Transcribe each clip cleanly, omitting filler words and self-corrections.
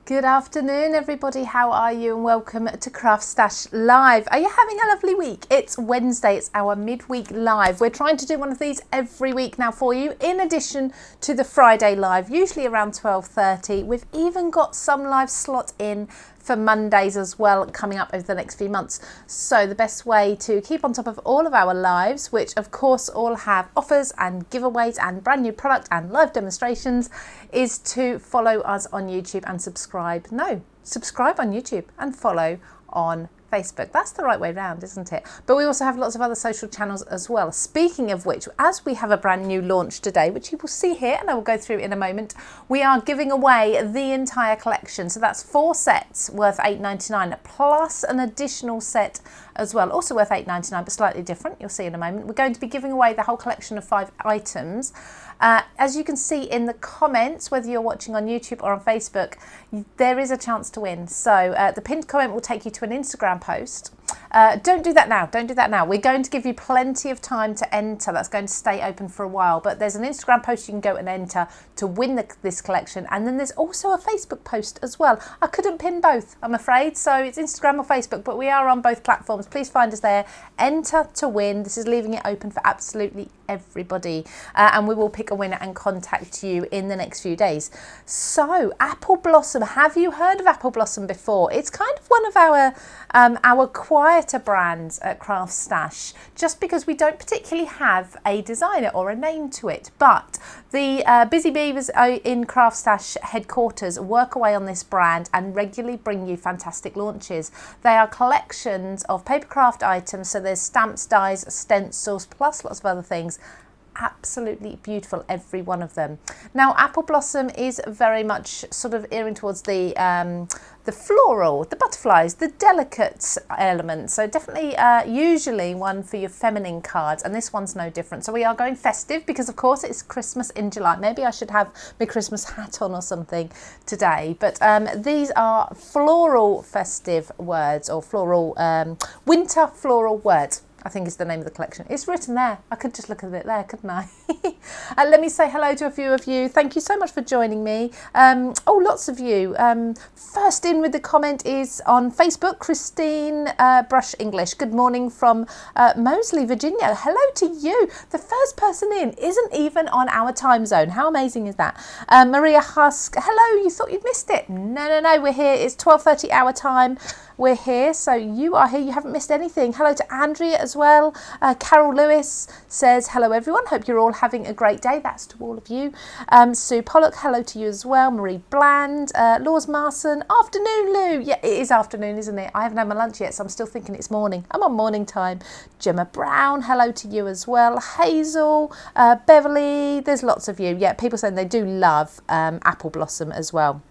Good afternoon, everybody. How are you? And welcome to CraftStash Live. Are you having a lovely week? It's Wednesday. It's our midweek live. We're trying to do one of these every week now for you, in addition to the Friday live, usually around 12:30. We've even got some live slot in for Mondays as well, coming up over the next few months. So the best way to keep on top of all of our lives, which of course all have offers and giveaways and brand new product and live demonstrations, is to follow us on YouTube and subscribe. No, subscribe on YouTube and follow on Facebook. That's the right way round, isn't it? But we also have lots of other social channels as well. Speaking of which, as we have a brand new launch today, which you will see here and I will go through in a moment, we are giving away the entire collection. So that's 4 sets worth $8.99 plus an additional set as well, also worth $8.99 but slightly different. You'll see in a moment. We're going to be giving away the whole collection of 5 items. As you can see in the comments, whether you're watching on YouTube or on Facebook, there is a chance to win. So the pinned comment will take you to an Instagram post. Don't do that now. Don't do that now. We're going to give you plenty of time to enter. That's going to stay open for a while. But there's an Instagram post you can go and enter to win this collection. And then there's also a Facebook post as well. I couldn't pin both, I'm afraid. So it's Instagram or Facebook, but we are on both platforms. Please find us there. Enter to win. This is leaving it open for absolutely everybody. And we will pick a winner and contact you in the next few days. So Apple Blossom. Have you heard of Apple Blossom before? It's kind of one of our quieter brands at CraftStash, just because we don't particularly have a designer or a name to it. But the busy beavers in CraftStash headquarters work away on this brand and regularly bring you fantastic launches. They are collections of paper craft items, so there's stamps, dies, stencils, plus lots of other things. Absolutely beautiful, every one of them. Now, Apple Blossom is very much sort of earing towards the floral, the butterflies, the delicate elements. So definitely usually one for your feminine cards, and this one's no different. So we are going festive because of course it's Christmas in July. Maybe I should have my Christmas hat on or something today. But these are floral festive words, or floral winter floral words, I think is the name of the collection. It's written there. I could just look at it there, couldn't I? Let me say hello to a few of you. Thank you so much for joining me. Oh, lots of you. First in with the comment is on Facebook, Christine Brush English. Good morning from Moseley, Virginia. Hello to you. The first person in isn't even on our time zone. How amazing is that? Maria Husk. Hello, you thought you'd missed it. No, we're here. It's 12:30 our time. We're here, so you are here. You haven't missed anything. Hello to Andrea as well. Carol Lewis says, hello everyone. Hope you're all having a great day. That's to all of you. Sue Pollock, hello to you as well. Marie Bland, Laws Marson. Afternoon, Lou. Yeah, it is afternoon, isn't it? I haven't had my lunch yet, so I'm still thinking it's morning. I'm on morning time. Gemma Brown, hello to you as well. Hazel, Beverly, there's lots of you. Yeah, people saying they do love Apple Blossom as well.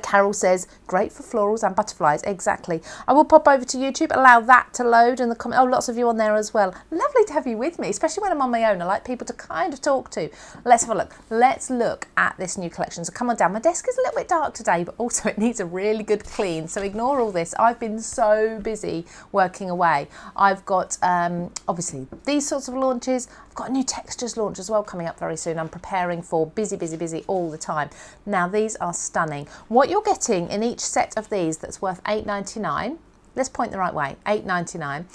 Carol says, great for florals and butterflies. Exactly. I will pop over to YouTube, allow that to load, and the comment. Oh, lots of you on there as well. Lovely to have you with me, especially when I'm on my own. I like people to kind of talk to. Let's have a look. Let's look at this new collection. So come on down. My desk is a little bit dark today, but also it needs a really good clean. So ignore all this. I've been so busy working away. I've got, obviously, these sorts of launches. I've got a new textures launch as well coming up very soon. I'm preparing for busy all the time. Now, these are stunning. What you're getting in each set of these that's worth $8.99, let's point the right way, $8.99,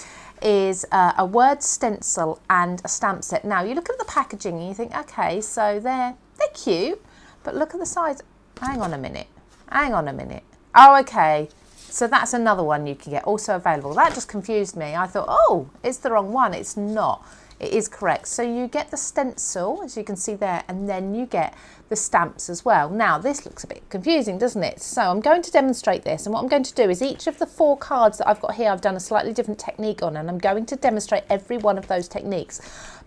is a word stencil and a stamp set. Now, you look at the packaging and you think, okay, so they're cute, but look at the size. Hang on a minute. Oh, okay. So that's another one you can get, also available. That just confused me. I thought, oh, it's the wrong one. It's not. It is correct. So you get the stencil, as you can see there, and then you get the stamps as well. Now, this looks a bit confusing, doesn't it? So I'm going to demonstrate this, and what I'm going to do is each of the 4 cards that I've got here, I've done a slightly different technique on, and I'm going to demonstrate every one of those techniques.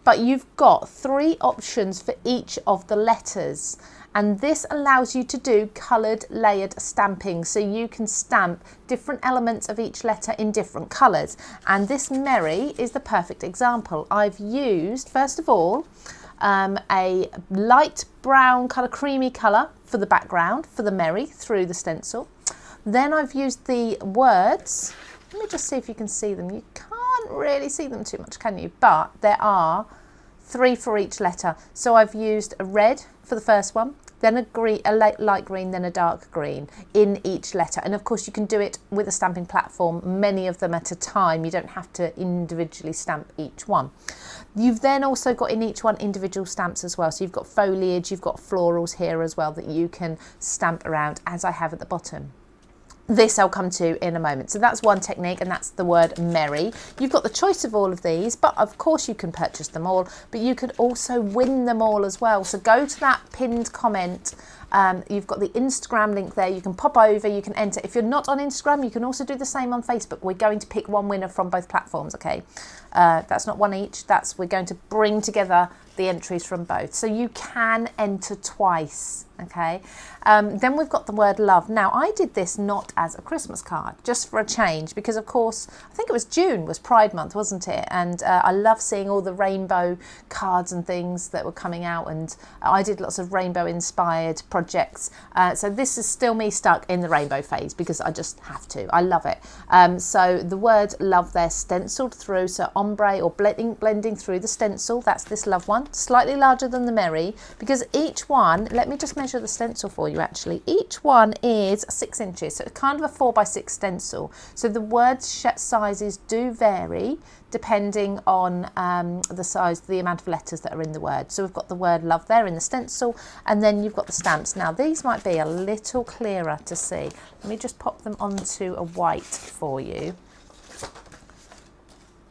But you've got 3 options for each of the letters. And this allows you to do coloured layered stamping, so you can stamp different elements of each letter in different colours. And this Merry is the perfect example. I've used, first of all, a light brown colour, creamy colour for the background, for the Merry through the stencil. Then I've used the words. Let me just see if you can see them. You can't really see them too much, can you? But there are 3 for each letter. So I've used a red for the first one, then a green, a light green, then a dark green in each letter. And of course you can do it with a stamping platform, many of them at a time. You don't have to individually stamp each one. You've then also got in each one individual stamps as well. So you've got foliage, you've got florals here as well that you can stamp around, as I have at the bottom. This I'll come to in a moment. So that's one technique, and that's the word merry. You've got the choice of all of these, but of course you can purchase them all, but you could also win them all as well. So go to that pinned comment. You've got the Instagram link there. You can pop over, you can enter. If you're not on Instagram, you can also do the same on Facebook. We're going to pick one winner from both platforms, okay? That's not one each. We're going to bring together the entries from both. So you can enter twice, okay? Then we've got the word love. Now, I did this not as a Christmas card, just for a change, because of course, I think it was June was Pride Month, wasn't it? And I love seeing all the rainbow cards and things that were coming out, and I did lots of rainbow inspired projects. So this is still me stuck in the rainbow phase because I just have to. I love it. So the word love there stenciled through, so ombre or blending through the stencil. That's this love one, slightly larger than the merry, because each one, let me just measure the stencil for you actually. Each one is 6 inches, so it's kind of a 4x6 stencil. So the word sizes do vary depending on the size, the amount of letters that are in the word. So we've got the word love there in the stencil, and then you've got the stamps. Now these might be a little clearer to see. Let me just pop them onto a white for you.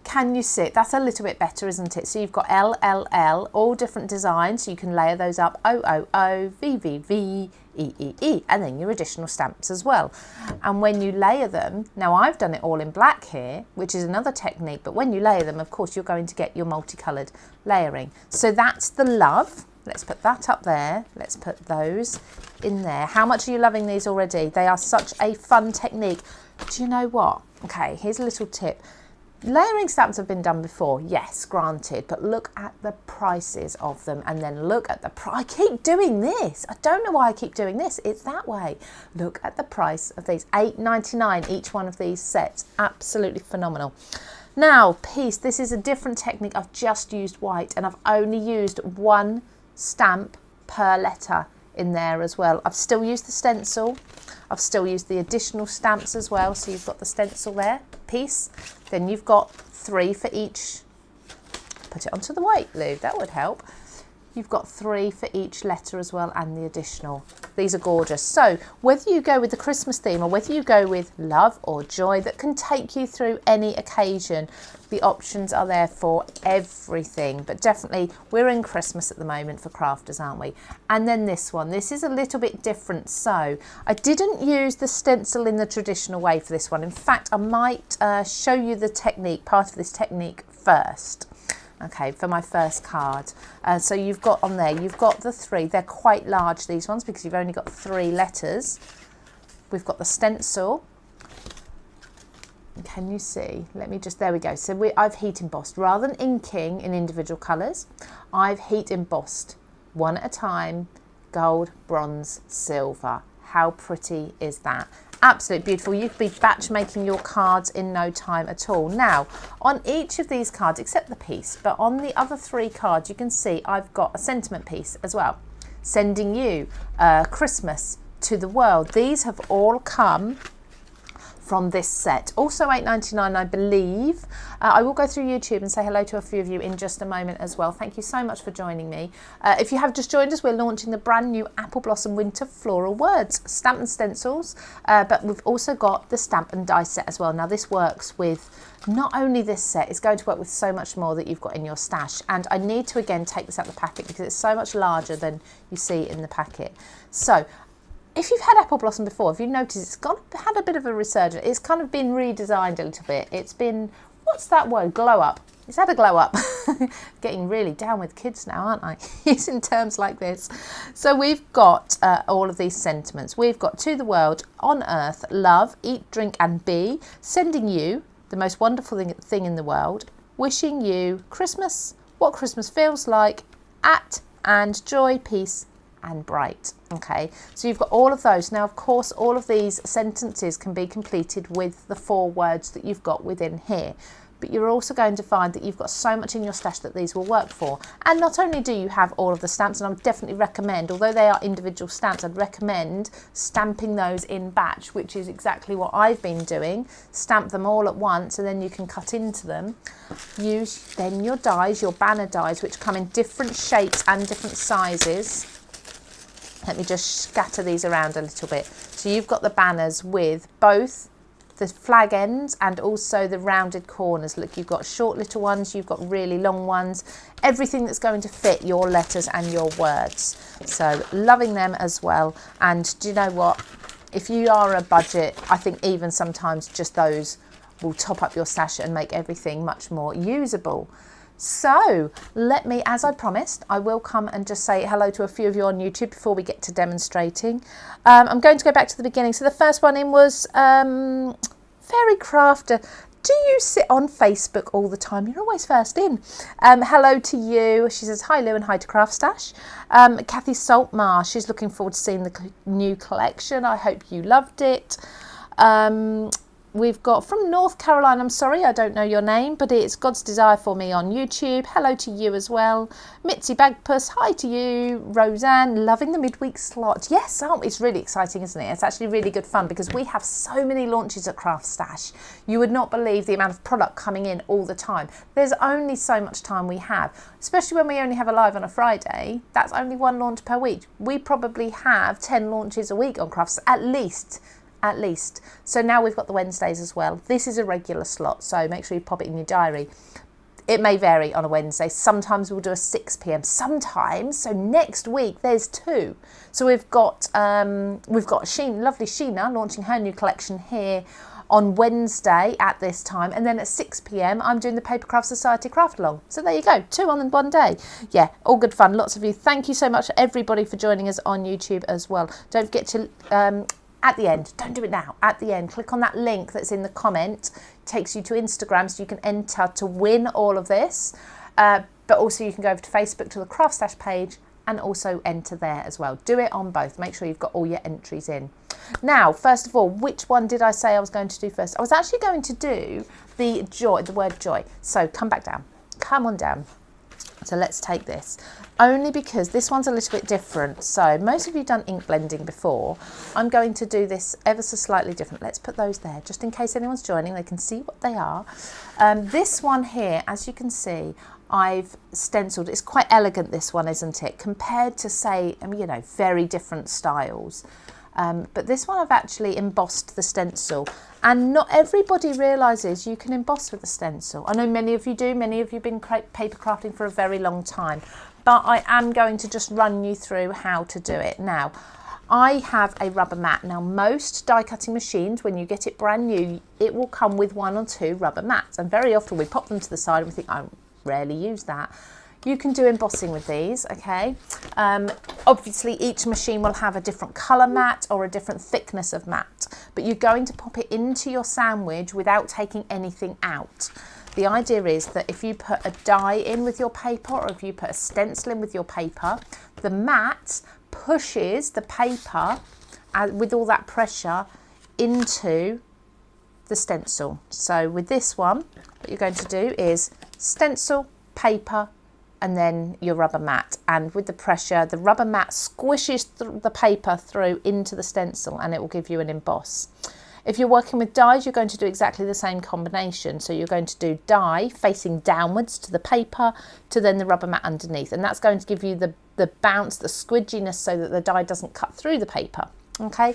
Can you see it? That's a little bit better, isn't it? So you've got L, L, L, all different designs, so you can layer those up. O, O, O, V, V, V, E, E, E, and then your additional stamps as well. And when you layer them, now I've done it all in black here, which is another technique, but when you layer them, of course, you're going to get your multicoloured layering. So that's the love. Let's put that up there. Let's put those in there. How much are you loving these already? They are such a fun technique. Do you know what? Okay, here's a little tip. Layering stamps have been done before, yes, granted, but look at the prices of them, and then look at the price. I keep doing this. I don't know why I keep doing this. It's that way. Look at the price of these, $8.99 each one of these sets. Absolutely phenomenal. Now, piece, this is a different technique. I've just used white, and I've only used one stamp per letter in there as well. I've still used the stencil. I've still used the additional stamps as well. So you've got the stencil there, piece. Then you've got 3 for each. Put it onto the white, Lou, that would help. You've got 3 for each letter as well, and the additional. These are gorgeous. So whether you go with the Christmas theme or whether you go with love or joy that can take you through any occasion, the options are there for everything. But definitely we're in Christmas at the moment for crafters, aren't we? And then this one, this is a little bit different. So I didn't use the stencil in the traditional way for this one. In fact, I might show you the technique, part of this technique first. Okay, for my first card. So you've got on there, you've got the 3. They're quite large, these ones, because you've only got 3 letters. We've got the stencil. Can you see? Let me just, there we go. So I've heat embossed. Rather than inking in individual colours, I've heat embossed one at a time, gold, bronze, silver. How pretty is that? Absolutely beautiful. You could be batch making your cards in no time at all. Now, on each of these cards, except the piece, but on the other 3 cards, you can see I've got a sentiment piece as well. Sending you Christmas to the world. These have all come from this set. Also $8.99, I believe. I will go through YouTube and say hello to a few of you in just a moment as well. Thank you so much for joining me. If you have just joined us, we're launching the brand new Apple Blossom Winter Floral Words stamp and stencils, but we've also got the stamp and die set as well. Now this works with not only this set, it's going to work with so much more that you've got in your stash. And I need to again take this out of the packet because it's so much larger than you see in the packet. So if you've had Apple Blossom before, if you notice it's had a bit of a resurgence, it's kind of been redesigned a little bit. It's been, what's that word, glow up. It's had a glow up. Getting really down with kids now, aren't I? Using terms like this. So we've got all of these sentiments. We've got to the world, on earth, love, eat, drink and be, sending you the most wonderful thing in the world, wishing you Christmas, what Christmas feels like, at and joy, peace and bright. Okay, so you've got all of those. Now, of course, all of these sentences can be completed with the 4 words that you've got within here. but you're also going to find that you've got so much in your stash that these will work for. And not only do you have all of the stamps, and I would definitely recommend, although they are individual stamps, I'd recommend stamping those in batch, which is exactly what I've been doing. Stamp them all at once and then you can cut into them. Use then your dies, your banner dies, which come in different shapes and different sizes. Let me just scatter these around a little bit. So you've got the banners with both the flag ends and also the rounded corners. Look, you've got short little ones, you've got really long ones, everything that's going to fit your letters and your words. So loving them as well. And do you know what? If you are a budget, I think even sometimes just those will top up your stash and make everything much more usable. So let me, as I promised, I will come and just say hello to a few of you on YouTube before we get to demonstrating. I'm going to go back to the beginning. So the first one in was Fairy Crafter. Do you sit on Facebook all the time? You're always first in. Hello to you. She says, hi Lou and hi to CraftStash. Kathy Saltmar, she's looking forward to seeing the new collection. I hope you loved it. We've got from North Carolina, I'm sorry, I don't know your name, but it's God's Desire for Me on YouTube. Hello to you as well. Mitzi Bagpuss, hi to you. Roseanne, loving the midweek slot. Yes, it's really exciting, isn't it? It's actually really good fun because we have so many launches at CraftStash. You would not believe the amount of product coming in all the time. There's only so much time we have, especially when we only have a live on a Friday. That's only one launch per week. We probably have 10 launches a week on CraftStash, at least. So now we've got the Wednesdays as well. This is a regular slot, so make sure you pop it in your diary. It may vary on a Wednesday. Sometimes we'll do a 6 p.m. Sometimes, so next week there's 2. So we've got lovely Sheena launching her new collection here on Wednesday at this time, and then at 6 p.m. I'm doing the Papercraft Society craft along. So there you go, 2 on one day. Yeah, all good fun. Lots of you. Thank you so much everybody for joining us on YouTube as well. Don't forget to at the end, don't do it now, at the end, click on that link that's in the comment. It takes you to Instagram so you can enter to win all of this. But also you can go over to Facebook to the CraftStash page and also enter there as well. Do it on both. Make sure you've got all your entries in. Now, first of all, which one did I say I was going to do first? I was actually going to do the word joy. So come back down. Come on down. So let's take this, only because this one's a little bit different. So most of you have done ink blending before. I'm going to do this ever so slightly different. Let's put those there, just in case anyone's joining, they can see what they are. This one here, as you can see, I've stenciled. It's quite elegant, this one, isn't it? Compared to, say, very different styles. But this one I've actually embossed the stencil, and not everybody realises you can emboss with a stencil. I know many of you do, many of you have been paper crafting for a very long time, but I am going to just run you through how to do it. Now, I have a rubber mat. Now, most die cutting machines, when you get it brand new, it will come with 1 or 2 rubber mats, and very often we pop them to the side and we think, I rarely use that. You can do embossing with these, okay? Obviously, each machine will have a different colour mat or a different thickness of mat, but you're going to pop it into your sandwich without taking anything out. The idea is that if you put a die in with your paper, or if you put a stencil in with your paper, the mat pushes the paper with all that pressure into the stencil. So with this one, what you're going to do is stencil, paper, and then your rubber mat, and with the pressure the rubber mat squishes the paper through into the stencil and it will give you an emboss. If you're working with dies, you're going to do exactly the same combination. So you're going to do die facing downwards to the paper to then the rubber mat underneath, and that's going to give you the bounce, the squidginess, so that the die doesn't cut through the paper. Okay,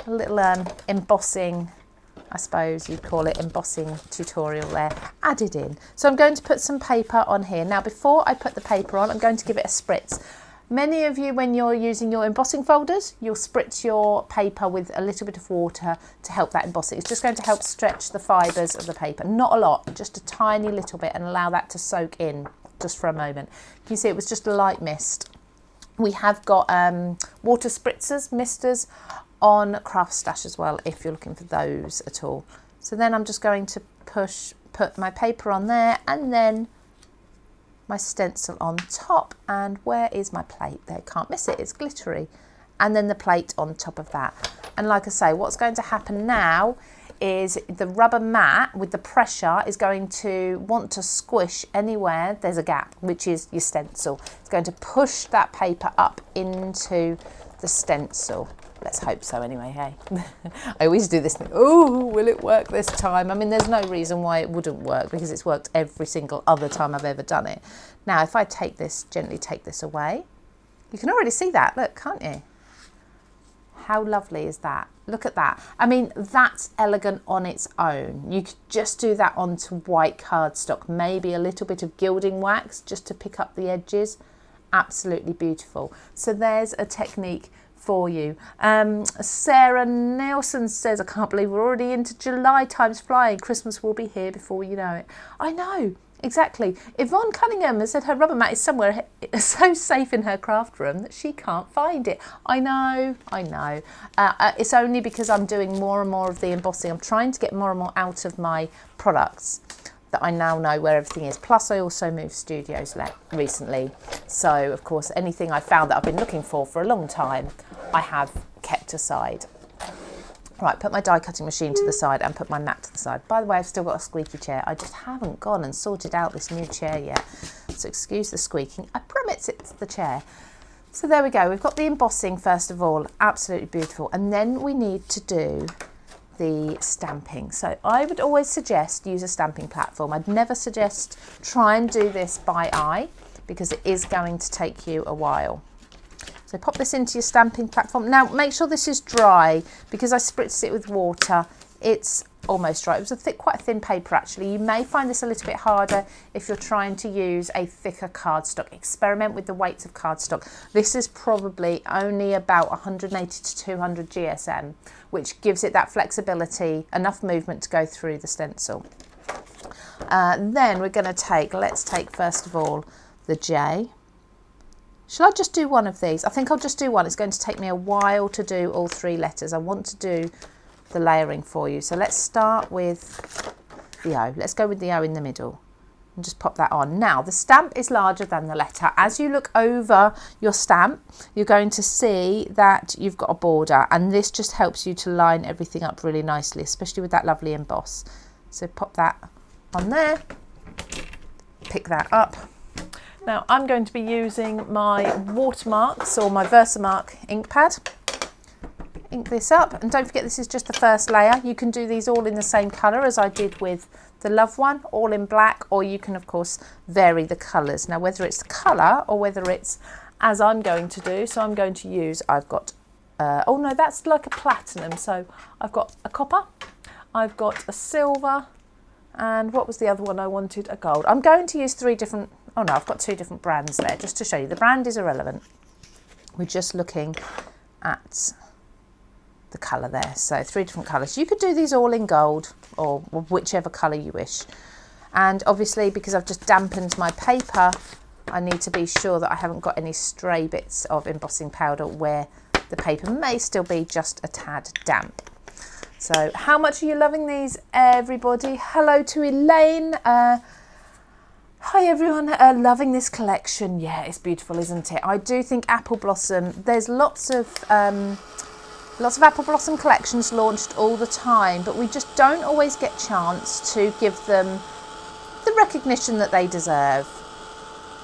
a little embossing, I suppose you'd call it, embossing tutorial there added in. So I'm going to put some paper on here. Now, before I put the paper on, I'm going to give it a spritz. Many of you, when you're using your embossing folders, you'll spritz your paper with a little bit of water to help that embossing. It's just going to help stretch the fibres of the paper. Not a lot, just a tiny little bit, and allow that to soak in just for a moment. You can see it was just a light mist. We have got water spritzers, misters, on CraftStash as well, if you're looking for those at all. So then I'm just going to put my paper on there, and then my stencil on top. And where is my plate? There, can't miss it, it's glittery. And then the plate on top of that. And like I say, what's going to happen now is the rubber mat with the pressure is going to want to squish anywhere there's a gap, which is your stencil. It's going to push that paper up into the stencil. Let's hope so anyway, hey. I always do this thing, oh, will it work this time? I mean, there's no reason why it wouldn't work because it's worked every single other time I've ever done it. Now, if I take this, gently take this away, you can already see that, look, can't you? How lovely is that? Look at that. I mean, that's elegant on its own. You could just do that onto white cardstock, maybe a little bit of gilding wax just to pick up the edges. Absolutely beautiful. So there's a technique for you. Sarah Nelson says, I can't believe we're already into July, time's flying. Christmas will be here before you know it. I know, exactly. Yvonne Cunningham has said her rubber mat is somewhere so safe in her craft room that she can't find it. I know. It's only because I'm doing more and more of the embossing. I'm trying to get more and more out of my products that I now know where everything is. Plus I also moved studios recently. So of course anything I found that I've been looking for a long time, I have kept aside. Right, put my die cutting machine to the side and put my mat to the side. By the way, I've still got a squeaky chair. I just haven't gone and sorted out this new chair yet. So excuse the squeaking. I promise it's the chair. So there we go. We've got the embossing first of all. Absolutely beautiful. And then we need to do the stamping. So I would always suggest use a stamping platform. I'd never suggest try and do this by eye because it is going to take you a while. So pop this into your stamping platform. Now make sure this is dry because I spritzed it with water. It's almost dry. It was quite a thin paper actually. You may find this a little bit harder if you're trying to use a thicker cardstock. Experiment with the weights of cardstock. This is probably only about 180 to 200 GSM, which gives it that flexibility, enough movement to go through the stencil. Then we're going to let's take first of all the J. Shall I just do one of these? I think I'll just do one. It's going to take me a while to do all three letters. I want to do the layering for you. So let's start with the O. Let's go with the O in the middle and just pop that on. Now the stamp is larger than the letter. As you look over your stamp, you're going to see that you've got a border, and this just helps you to line everything up really nicely, especially with that lovely emboss. So pop that on there, pick that up. Now I'm going to be using my watermarks or my Versamark ink pad. Ink this up, and don't forget this is just the first layer. You can do these all in the same colour as I did with the Love one, all in black, or you can of course vary the colours. Now whether it's the colour or whether it's as I'm going to do, so I'm going to use, I've got, oh no, that's like a platinum, so I've got a copper, I've got a silver, and what was the other one I wanted? A gold. I'm going to use three different, oh no, I've got two different brands there, just to show you. The brand is irrelevant. We're just looking at the colour there. So three different colours. You could do these all in gold or whichever colour you wish. And obviously because I've just dampened my paper, I need to be sure that I haven't got any stray bits of embossing powder where the paper may still be just a tad damp. So how much are you loving these, everybody? Hello to Elaine. Hi everyone, loving this collection. Yeah, it's beautiful, isn't it? I do think Apple Blossom, there's lots of Apple Blossom collections launched all the time, but we just don't always get chance to give them the recognition that they deserve.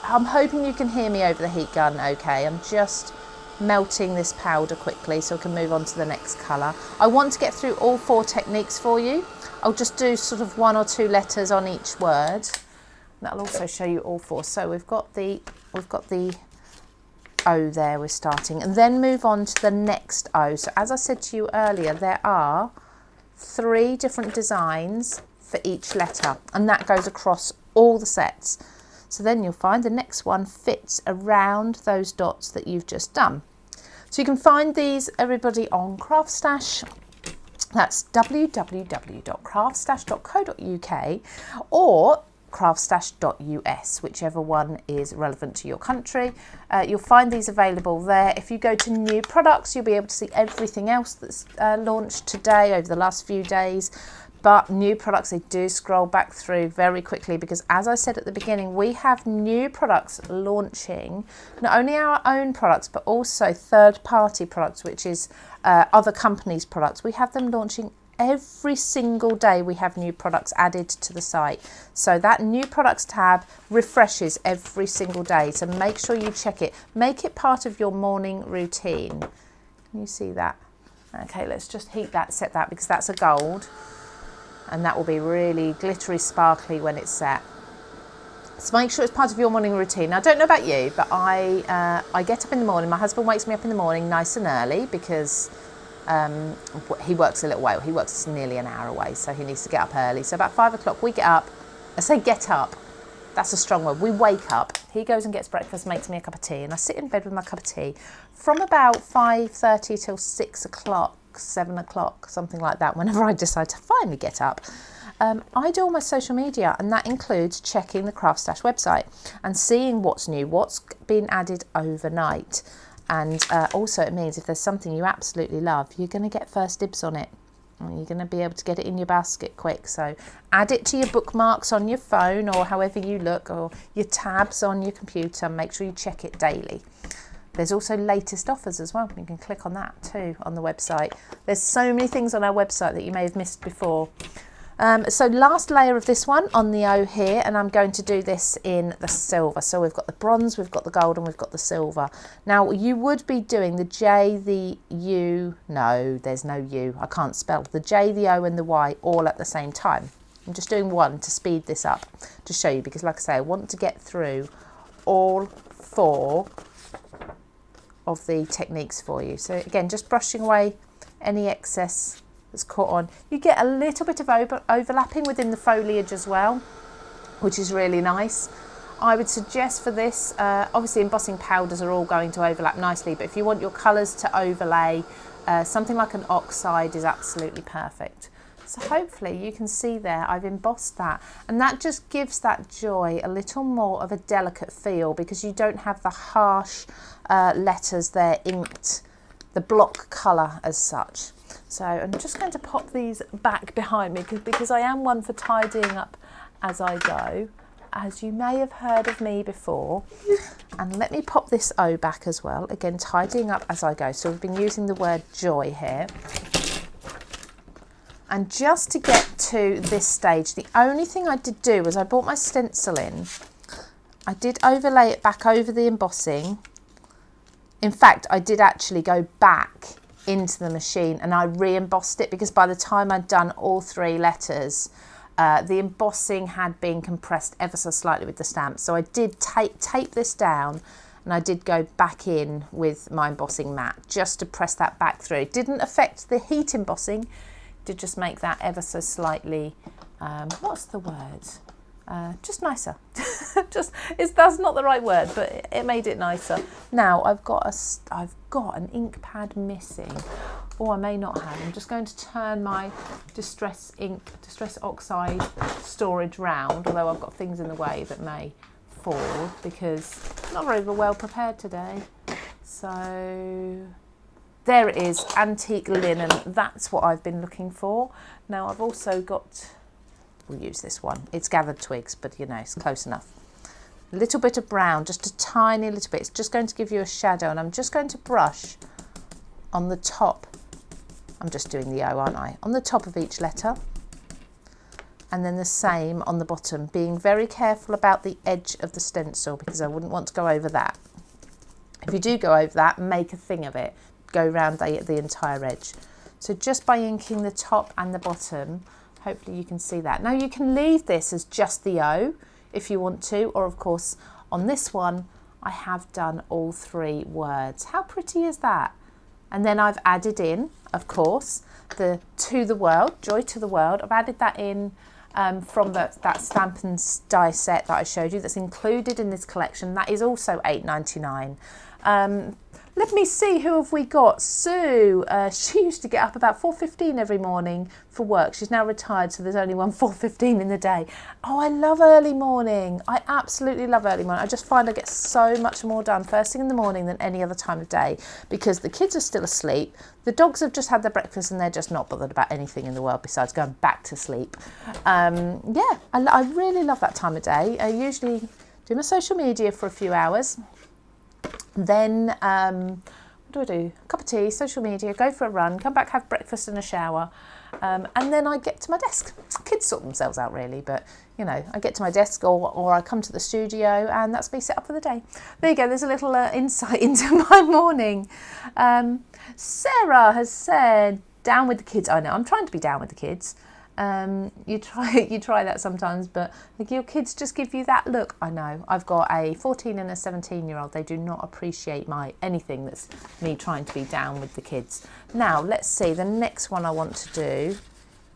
I'm hoping you can hear me over the heat gun okay. I'm just melting this powder quickly so I can move on to the next colour. I want to get through all four techniques for you. I'll just do sort of one or two letters on each word. That'll also show you all four. So we've got the O there, we're starting, and then move on to the next O. So as I said to you earlier, there are three different designs for each letter, and that goes across all the sets. So then you'll find the next one fits around those dots that you've just done. So you can find these, everybody, on CraftStash. That's www.craftstash.co.uk or craftstash.us, whichever one is relevant to your country. You'll find these available there. If you go to new products, you'll be able to see everything else that's launched today over the last few days. But new products, they do scroll back through very quickly because, as I said at the beginning, we have new products launching, not only our own products, but also third-party products, which is other companies' products. We have them launching every single day we have new products added to the site. So that new products tab refreshes every single day. So make sure you check it. Make it part of your morning routine. Can you see that? Okay, let's just heat that, set that, because that's a gold. And that will be really glittery, sparkly when it's set. So make sure it's part of your morning routine. Now, I don't know about you, but I get up in the morning. My husband wakes me up in the morning nice and early because he works a little while. He works nearly an hour away, so he needs to get up early. So about 5 o'clock, we get up. I say get up. That's a strong word. We wake up. He goes and gets breakfast, makes me a cup of tea, and I sit in bed with my cup of tea from about 5:30 till 6 o'clock, 7 o'clock, something like that, whenever I decide to finally get up. I do all my social media, and that includes checking the CraftStash website and seeing what's new, what's been added overnight. And also it means if there's something you absolutely love, you're going to get first dibs on it. You're going to be able to get it in your basket quick. So add it to your bookmarks on your phone or however you look, or your tabs on your computer. Make sure you check it daily. There's also latest offers as well. You can click on that too on the website. There's so many things on our website that you may have missed before. So last layer of this one on the O here, and I'm going to do this in the silver. So we've got the bronze, we've got the gold, and we've got the silver. Now you would be doing the J, the U, no, there's no U, I can't spell, the J, the O and the Y all at the same time. I'm just doing one to speed this up to show you, because like I say, I want to get through all 4 of the techniques for you. So again, just brushing away any excess that's caught on. You get a little bit of overlapping within the foliage as well, which is really nice. I would suggest for this, obviously embossing powders are all going to overlap nicely, but if you want your colours to overlay, something like an oxide is absolutely perfect. So hopefully you can see there I've embossed that, and that just gives that joy a little more of a delicate feel, because you don't have the harsh letters there inked, the block colour as such. So I'm just going to pop these back behind me because I am one for tidying up as I go, as you may have heard of me before. And let me pop this O back as well, again tidying up as I go. So we've been using the word joy here. And just to get to this stage, the only thing I did do was I brought my stencil in. I did overlay it back over the embossing. In fact, I did actually go back into the machine and I re-embossed it, because by the time I'd done all 3 letters, the embossing had been compressed ever so slightly with the stamp. So I did tape this down, and I did go back in with my embossing mat just to press that back through. It didn't affect the heat embossing, it did just make that ever so slightly, what's the word? Just nicer. That's not the right word, but it made it nicer. Now I've got an ink pad missing, or I may not have. I'm just going to turn my distress oxide storage round, although I've got things in the way that may fall because I'm not very well prepared today. So there it is, antique linen. That's what I've been looking for. Now I've also got, we'll use this one. It's gathered twigs, but you know, it's close enough. A little bit of brown, just a tiny little bit. It's just going to give you a shadow, and I'm just going to brush on the top. I'm just doing the O, aren't I? On the top of each letter. And then the same on the bottom, being very careful about the edge of the stencil, because I wouldn't want to go over that. If you do go over that, make a thing of it. Go around the entire edge. So just by inking the top and the bottom, hopefully you can see that. Now you can leave this as just the O if you want to, or of course on this one I have done all 3 words. How pretty is that? And then I've added in, of course, the to the world, joy to the world. I've added that in from that stamp and die set that I showed you, that's included in this collection. That is also $8.99. Let me see, who have we got? Sue, she used to get up about 4:15 every morning for work. She's now retired, so there's only one 4:15 in the day. Oh, I love early morning. I absolutely love early morning. I just find I get so much more done first thing in the morning than any other time of day, because the kids are still asleep. The dogs have just had their breakfast and they're just not bothered about anything in the world besides going back to sleep. Yeah, I really love that time of day. I usually do my social media for a few hours. Then what do? A cup of tea, social media, go for a run, come back, have breakfast and a shower, And then I get to my desk. Kids sort themselves out really, but you know, I get to my desk or I come to the studio and that's me set up for the day. There you go, there's a little insight into my morning. Sarah has said, down with the kids. I know, I'm trying to be down with the kids. You try that sometimes, but your kids just give you that look. I know, I've got a 14 and a 17-year-old. They do not appreciate anything that's me trying to be down with the kids. Now, let's see, the next one I want to do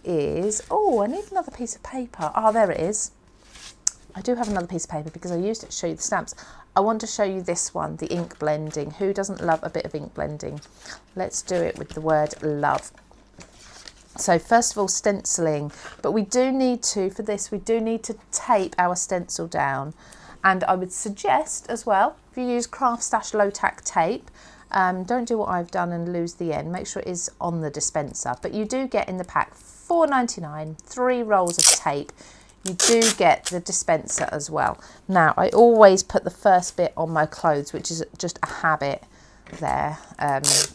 is, oh, I need another piece of paper. Oh, there it is. I do have another piece of paper because I used it to show you the stamps. I want to show you this one, the ink blending. Who doesn't love a bit of ink blending? Let's do it with the word love. So first of all, stenciling, but we do need to, for this, we do need to tape our stencil down. And I would suggest as well, if you use CraftStash low tack tape, don't do what I've done and lose the end. Make sure it is on the dispenser. But you do get in the pack $4.99, 3 rolls of tape. You do get the dispenser as well. Now, I always put the first bit on my clothes, which is just a habit there,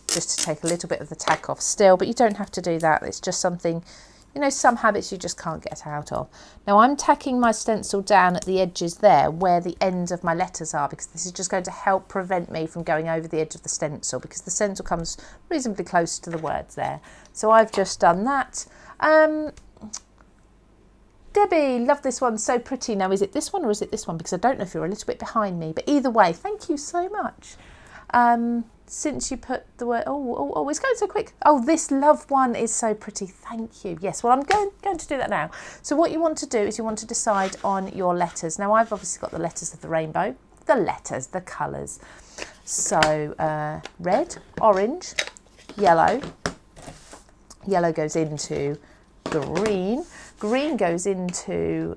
just to take a little bit of the tack off still, but you don't have to do that. It's just something, you know, some habits you just can't get out of. Now I'm tacking my stencil down at the edges there where the ends of my letters are, because this is just going to help prevent me from going over the edge of the stencil, because the stencil comes reasonably close to the words there. So I've just done that. Debbie, love this one, so pretty. Now is it this one or is it this one? Because I don't know if you're a little bit behind me, but either way, thank you so much. Since you put the word, oh, it's going so quick. Oh, this love one is so pretty. Thank you. Yes, well, I'm going to do that now. So what you want to do is you want to decide on your letters. Now, I've obviously got the letters of the rainbow, the colours. So red, orange, yellow. Yellow goes into green. Green goes into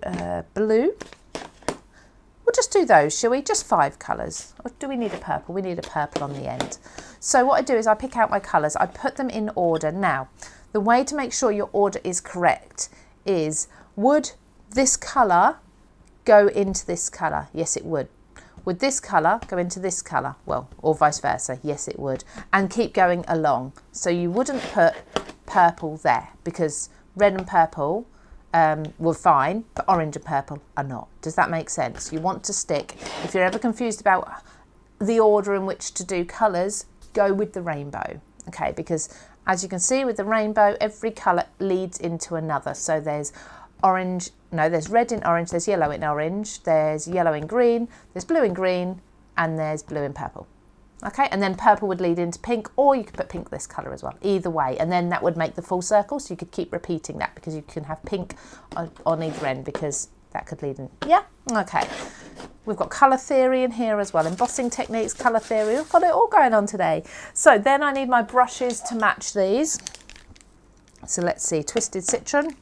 blue. We'll just do those, shall we? Just 5 colours. Or do we need a purple? We need a purple on the end. So what I do is I pick out my colours. I put them in order. Now, the way to make sure your order is correct is, would this colour go into this colour? Yes, it would. Would this colour go into this colour? Well, or vice versa. Yes, it would. And keep going along. So you wouldn't put purple there, because red and purple were fine, but orange and purple are not. Does that make sense? You want to stick, if you're ever confused about the order in which to do colours, go with the rainbow, okay? Because as you can see with the rainbow, every colour leads into another. So there's orange, no, there's red in orange, there's yellow in orange, there's yellow in green, there's blue in green, and there's blue in purple. Okay, and then purple would lead into pink, or you could put pink this colour as well, either way, and then that would make the full circle, so you could keep repeating that, because you can have pink on either end, because that could lead in, yeah, okay. We've got colour theory in here as well, embossing techniques, colour theory, we've got it all going on today. So then I need my brushes to match these. So let's see, Twisted Citron,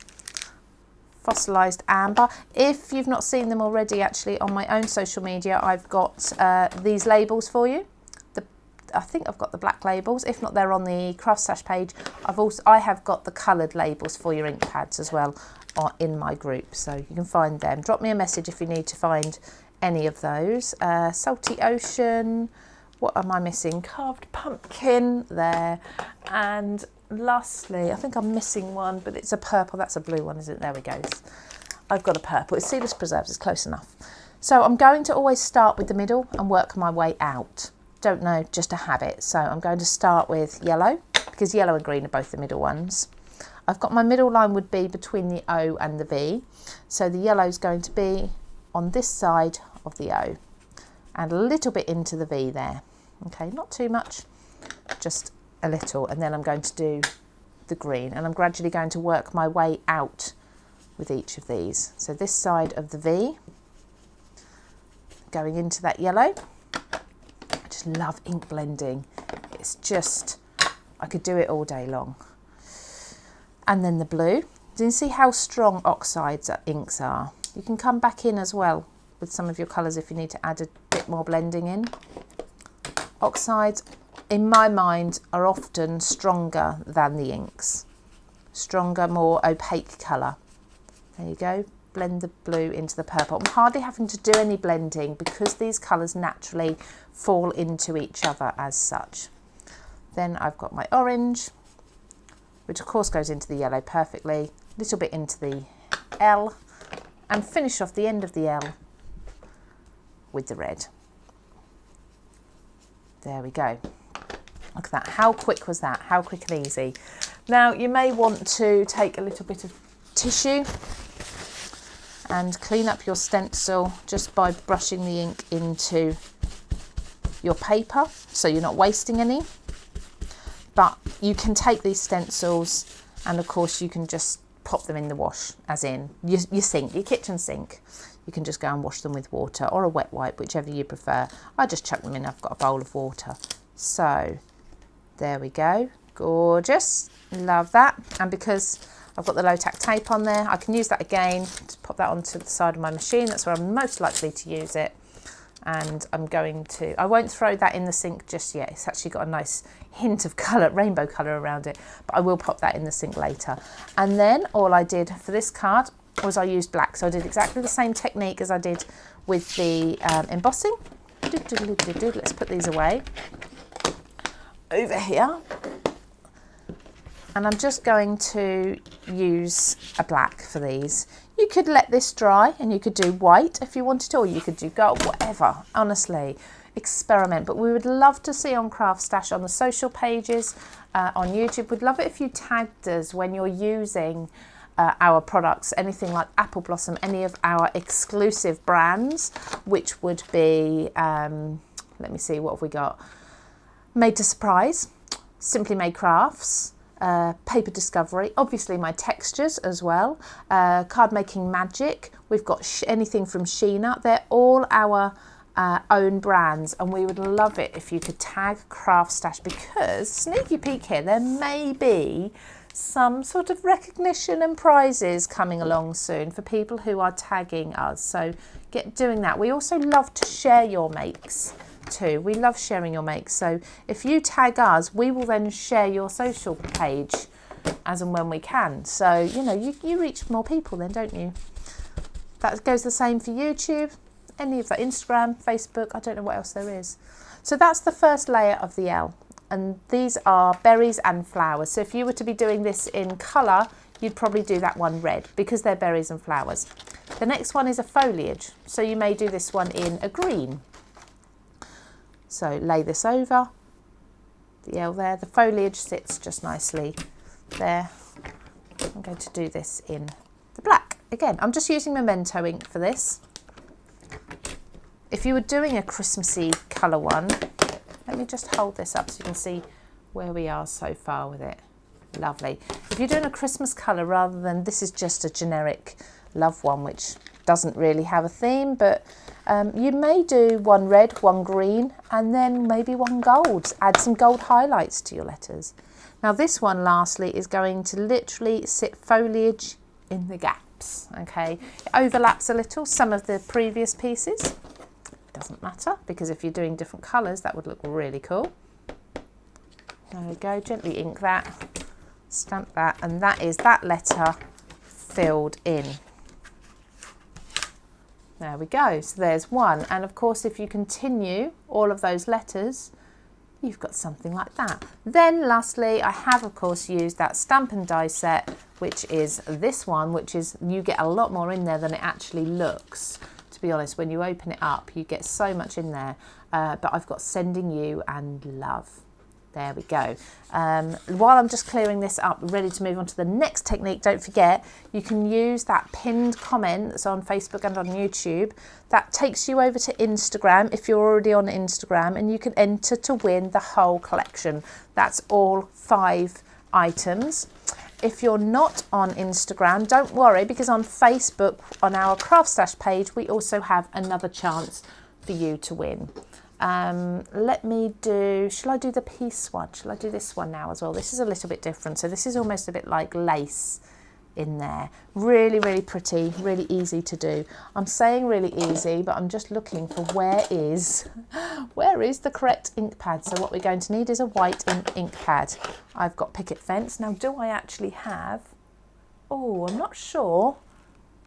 Fossilised Amber. If you've not seen them already, actually on my own social media, I've got these labels for you. I think I've got the black labels. If not, they're on the CraftStash page. I have got the coloured labels for your ink pads as well in my group, so you can find them. Drop me a message if you need to find any of those. Salty Ocean. What am I missing? Carved Pumpkin there. And lastly, I think I'm missing one, but it's a purple. That's a blue one, isn't it? There we go. I've got a purple. It's Seedless Preserves. It's close enough. So I'm going to always start with the middle and work my way out. Don't know, just a habit. So I'm going to start with yellow, because yellow and green are both the middle ones. I've got my middle line would be between the O and the V. So the yellow is going to be on this side of the O and a little bit into the V there. Okay, not too much, just a little. And then I'm going to do the green, and I'm gradually going to work my way out with each of these. So this side of the V, going into that yellow. Love ink blending. It's just, I could do it all day long. And then the blue. Do you see how strong oxides inks are? You can come back in as well with some of your colours if you need to add a bit more blending in. Oxides, in my mind, are often stronger than the inks. Stronger, more opaque colour. There you go. Blend the blue into the purple. I'm hardly having to do any blending because these colours naturally fall into each other as such. Then I've got my orange, which of course goes into the yellow perfectly, a little bit into the L, and finish off the end of the L with the red. There we go. Look at that. How quick was that? How quick and easy. Now you may want to take a little bit of tissue and clean up your stencil just by brushing the ink into your paper so you're not wasting any. But you can take these stencils and of course you can just pop them in the wash, as in your sink, your kitchen sink. You can just go and wash them with water or a wet wipe, whichever you prefer. I just chuck them in, I've got a bowl of water. So there we go, gorgeous, love that. And because I've got the low tack tape on there, I can use that again to pop that onto the side of my machine. That's where I'm most likely to use it. And I won't throw that in the sink just yet. It's actually got a nice hint of colour, rainbow colour around it, but I will pop that in the sink later. And then all I did for this card was I used black. So I did exactly the same technique as I did with the embossing. Let's put these away over here. And I'm just going to use a black for these. You could let this dry and you could do white if you wanted to, or you could do gold, whatever. Honestly, experiment. But we would love to see on CraftStash, on the social pages, on YouTube. We'd love it if you tagged us when you're using our products, anything like Apple Blossom, any of our exclusive brands, which would be, let me see, what have we got? Made to Surprise, Simply Made Crafts, Paper Discovery, obviously my textures as well, Card Making Magic, we've got anything from Sheena. They're all our own brands, and we would love it if you could tag CraftStash, because, sneaky peek here, there may be some sort of recognition and prizes coming along soon for people who are tagging us, so get doing that. We also love to share your makes too. We love sharing your makes, so if you tag us, we will then share your social page as and when we can. So you know, you reach more people then, don't you? That goes the same for YouTube, any of that, Instagram, Facebook, I don't know what else there is. So that's the first layer of the L, and these are berries and flowers. So if you were to be doing this in colour, you'd probably do that one red because they're berries and flowers. The next one is a foliage, so you may do this one in a green. So lay this over the L there. The foliage sits just nicely there. I'm going to do this in the black. Again, I'm just using Memento ink for this. If you were doing a Christmassy colour one, let me just hold this up so you can see where we are so far with it. Lovely. If you're doing a Christmas colour rather than, this is just a generic love one, which doesn't really have a theme, but you may do one red, one green, and then maybe one gold. Add some gold highlights to your letters. Now this one, lastly, is going to literally sit foliage in the gaps, okay? It overlaps a little some of the previous pieces. Doesn't matter, because if you're doing different colours, that would look really cool. There we go, gently ink that, stamp that, and that is that letter filled in. There we go, so there's one, and of course if you continue all of those letters, you've got something like that. Then lastly, I have of course used that stamp and die set, which is this one, which is, you get a lot more in there than it actually looks. To be honest, when you open it up, you get so much in there, but I've got Sending You and Love. There we go. While I'm just clearing this up, ready to move on to the next technique, don't forget, you can use that pinned comment that's on Facebook and on YouTube. That takes you over to Instagram if you're already on Instagram, and you can enter to win the whole collection. That's all 5 items. If you're not on Instagram, don't worry, because on Facebook, on our CraftStash page, we also have another chance for you to win. Let me do, shall I do the piece one? Shall I do this one now as well? This is a little bit different. So this is almost a bit like lace in there. Really, really pretty, really easy to do. I'm saying really easy, but I'm just looking for where is the correct ink pad. So what we're going to need is a white ink pad. I've got Picket Fence. Now, do I actually have, oh, I'm not sure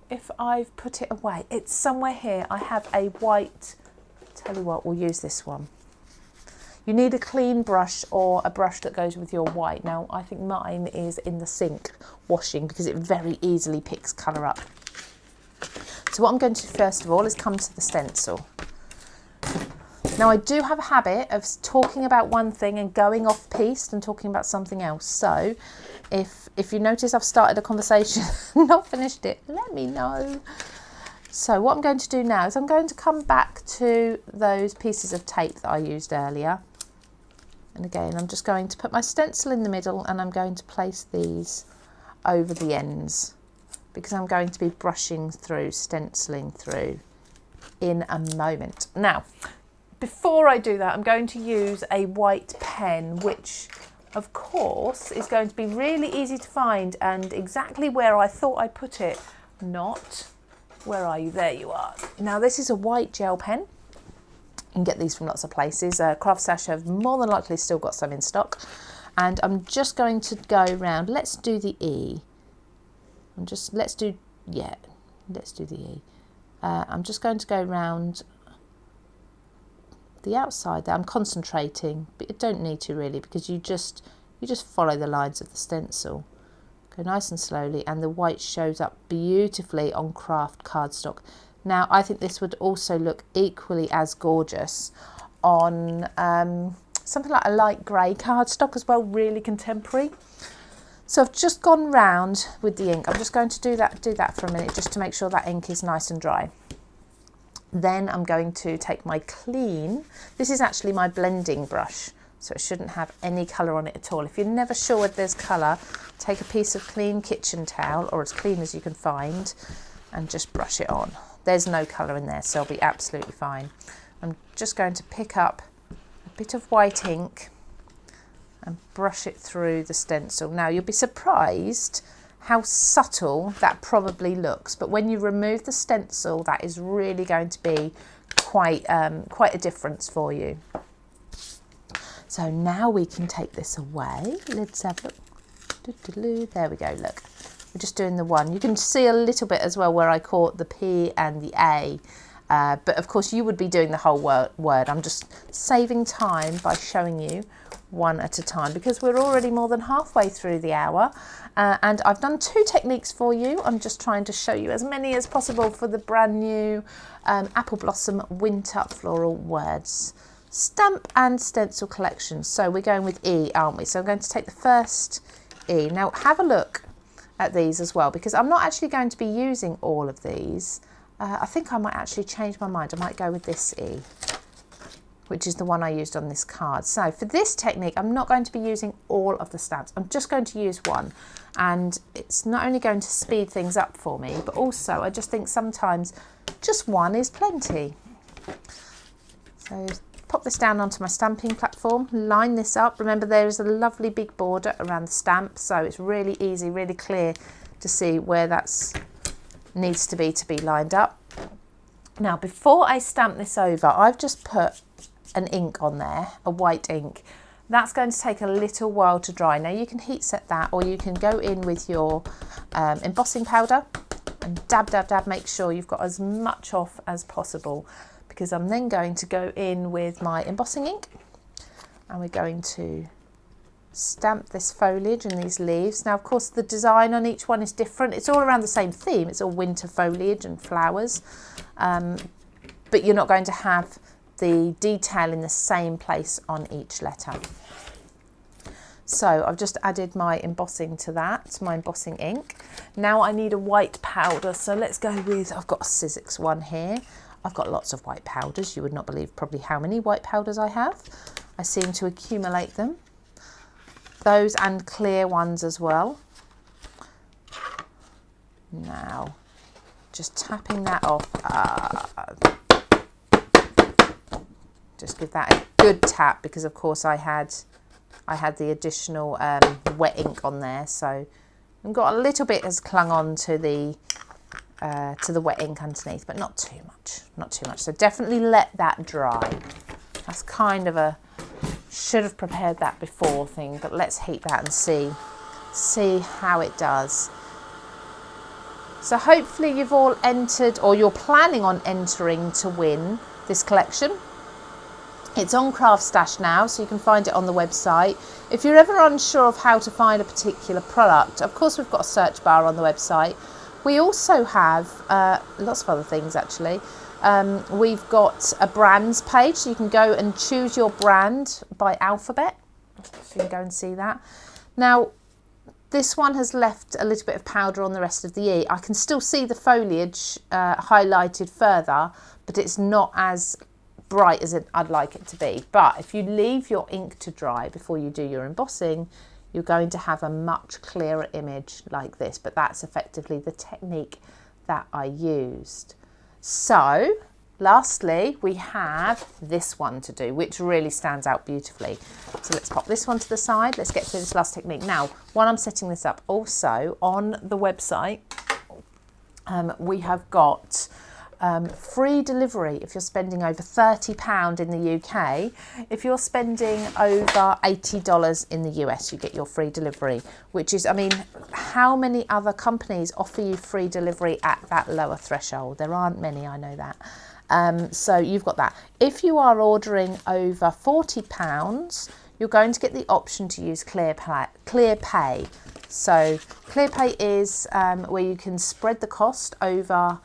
if I've put it away. It's somewhere here. I have a white, tell you what, we'll use this one. You need a clean brush or a brush that goes with your white. Now, I think mine is in the sink washing because it very easily picks colour up. So what I'm going to do first of all is come to the stencil. Now, I do have a habit of talking about one thing and going off piste and talking about something else. So if you notice I've started a conversation and not finished it, let me know. So what I'm going to do now is I'm going to come back to those pieces of tape that I used earlier. And again, I'm just going to put my stencil in the middle and I'm going to place these over the ends because I'm going to be brushing through, stenciling through in a moment. Now, before I do that, I'm going to use a white pen, which of course is going to be really easy to find and exactly where I thought I put it. Not, where are you? There you are. Now this is a white gel pen. You can get these from lots of places. CraftStash have more than likely still got some in stock. And I'm just going to go round. Let's do the E. Let's do the E. I'm just going to go round the outside there. I'm concentrating, but you don't need to really because you just follow the lines of the stencil. Go nice and slowly, and the white shows up beautifully on craft cardstock. Now, I think this would also look equally as gorgeous on something like a light grey cardstock as well, really contemporary. So I've just gone round with the ink. I'm just going to do that for a minute just to make sure that ink is nice and dry. Then I'm going to take my clean, this is actually my blending brush, so it shouldn't have any colour on it at all. If you're never sure whether there's colour, take a piece of clean kitchen towel, or as clean as you can find, and just brush it on. There's no colour in there, so it'll be absolutely fine. I'm just going to pick up a bit of white ink and brush it through the stencil. Now, you'll be surprised how subtle that probably looks, but when you remove the stencil, that is really going to be quite a difference for you. So now we can take this away. Let's have a look. There we go, look. We're just doing the one. You can see a little bit as well where I caught the P and the A, but of course you would be doing the whole word. I'm just saving time by showing you one at a time because we're already more than halfway through the hour. And I've done two techniques for you. I'm just trying to show you as many as possible for the brand new Apple Blossom Winter Floral Words Stamp and Stencil Collection. So we're going with E, aren't we? So I'm going to take the first E. Now have a look at these as well because I'm not actually going to be using all of these. I think I might actually change my mind. I might go with this E, which is the one I used on this card. So for this technique, I'm not going to be using all of the stamps. I'm just going to use one. And it's not only going to speed things up for me, but also I just think sometimes just one is plenty. So pop this down onto my stamping platform, line this up. Remember, there is a lovely big border around the stamp, so it's really easy, really clear to see where that needs to be lined up. Now, before I stamp this over, I've just put an ink on there, a white ink. That's going to take a little while to dry. Now you can heat set that, or you can go in with your embossing powder and dab, dab, dab, make sure you've got as much off as possible, because I'm then going to go in with my embossing ink and we're going to stamp this foliage and these leaves. Now, of course, the design on each one is different. It's all around the same theme. It's all winter foliage and flowers, but you're not going to have the detail in the same place on each letter. So I've just added my embossing to that, my embossing ink. Now I need a white powder, so let's go with, I've got a Sizzix one here. I've got lots of white powders. You would not believe probably how many white powders I have. I seem to accumulate them. Those and clear ones as well. Now, just tapping that off. Just give that a good tap because of course I had the additional wet ink on there, so I've got a little bit has clung on to the wet ink underneath, but not too much. So definitely let that dry. That's kind of a should have prepared that before thing, but let's heat that and see how it does. So hopefully you've all entered, or you're planning on entering to win this collection. It's on CraftStash now, so you can find it on the website. If you're ever unsure of how to find a particular product, of course we've got a search bar on the website. We also have lots of other things actually. We've got a brands page, so you can go and choose your brand by alphabet. So you can go and see that. Now, this one has left a little bit of powder on the rest of the E. I can still see the foliage highlighted further, but it's not as bright as I'd like it to be. But if you leave your ink to dry before you do your embossing, you're going to have a much clearer image like this. But that's effectively the technique that I used. So lastly, we have this one to do, which really stands out beautifully. So let's pop this one to the side. Let's get through this last technique. Now, while I'm setting this up, also on the website, we have got free delivery if you're spending over £30 in the UK. If you're spending over $80 in the US, you get your free delivery, which is, I mean, how many other companies offer you free delivery at that lower threshold? There aren't many, I know that. So you've got that. If you are ordering over £40, you're going to get the option to use ClearPay. So ClearPay is where you can spread the cost over,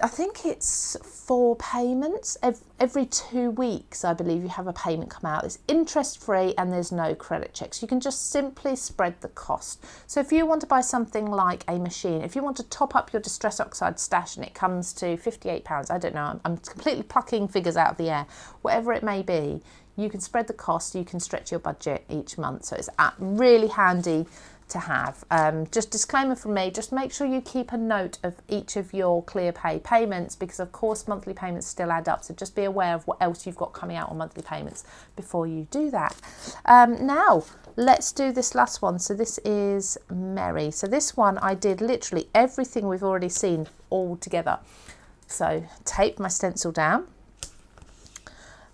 I think it's 4 payments. Every 2 weeks, I believe, you have a payment come out. It's interest free and there's no credit checks. You can just simply spread the cost. So if you want to buy something like a machine, if you want to top up your Distress Oxide stash and it comes to £58, I don't know, I'm completely plucking figures out of the air, whatever it may be, you can spread the cost, you can stretch your budget each month. So it's really handy to have. Just disclaimer from me, just make sure you keep a note of each of your ClearPay payments, because of course monthly payments still add up, so just be aware of what else you've got coming out on monthly payments before you do that. Now let's do this last one. So this is Mary. So this one I did literally everything we've already seen all together. So tape my stencil down.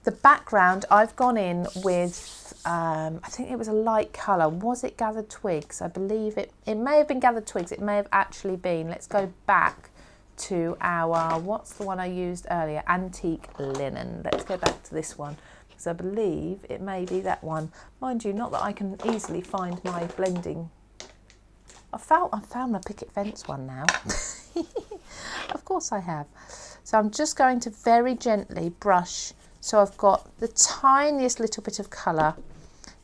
The background I've gone in with I think it was a light colour. Was it Gathered Twigs? I believe it may have been Gathered Twigs. It may have actually been. Let's go back to our, what's the one I used earlier? Antique Linen. Let's go back to this one, because I believe it may be that one. Mind you, not that I can easily find my blending. I found my picket fence one now. Of course I have. So I'm just going to very gently brush. So I've got the tiniest little bit of colour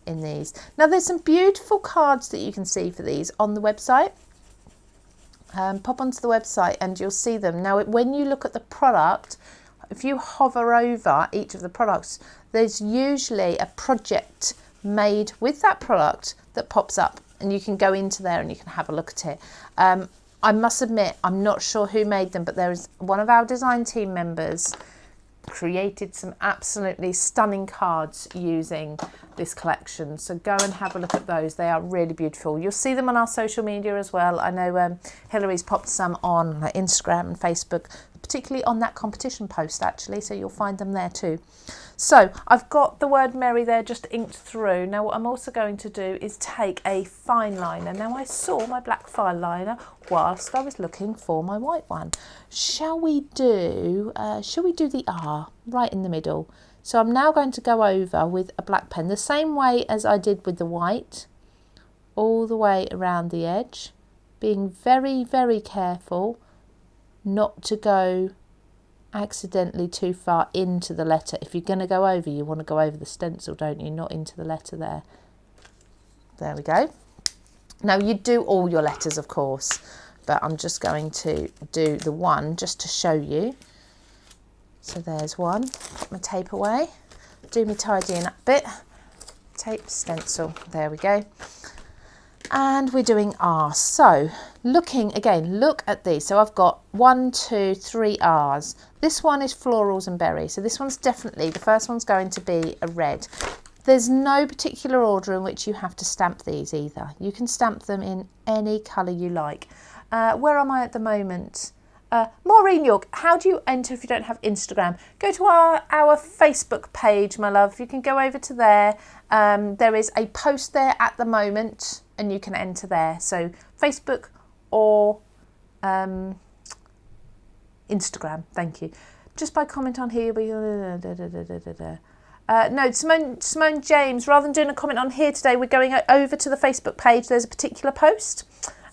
in these. Now there's some beautiful cards that you can see for these on the website. Pop onto the website and you'll see them. Now when you look at the product, if you hover over each of the products, there's usually a project made with that product that pops up, and you can go into there and you can have a look at it. I must admit, I'm not sure who made them, but there is one of our design team members created some absolutely stunning cards using this collection, so go and have a look at those. They are really beautiful. You'll see them on our social media as well. I know Hillary's popped some on like Instagram and Facebook, particularly on that competition post actually, so you'll find them there too. So I've got the word Merry there just inked through. Now what I'm also going to do is take a fine liner. Now I saw my black fine liner whilst I was looking for my white one. Shall we do the R right in the middle? So I'm now going to go over with a black pen, the same way as I did with the white, all the way around the edge, being very, very careful not to go accidentally too far into the letter. If you're going to go over, you want to go over the stencil, don't you? Not into the letter there. There we go. Now you do all your letters, of course, but I'm just going to do the one just to show you. So there's one. Put my tape away. Do me tidying up bit. Tape, stencil. There we go. And we're doing R. So looking again, look at these. So I've got 1, 2, 3 R's. This one is florals and berries. So this one's definitely, the first one's going to be a red. There's no particular order in which you have to stamp these either. You can stamp them in any colour you like. Where am I at the moment? Maureen York, how do you enter if you don't have Instagram? Go to our Facebook page, my love. You can go over to there. There is a post there at the moment and you can enter there. So Facebook or Instagram, thank you. just by comment on here, no, Simone James, rather than doing a comment on here today, we're going over to the Facebook page. There's a particular post,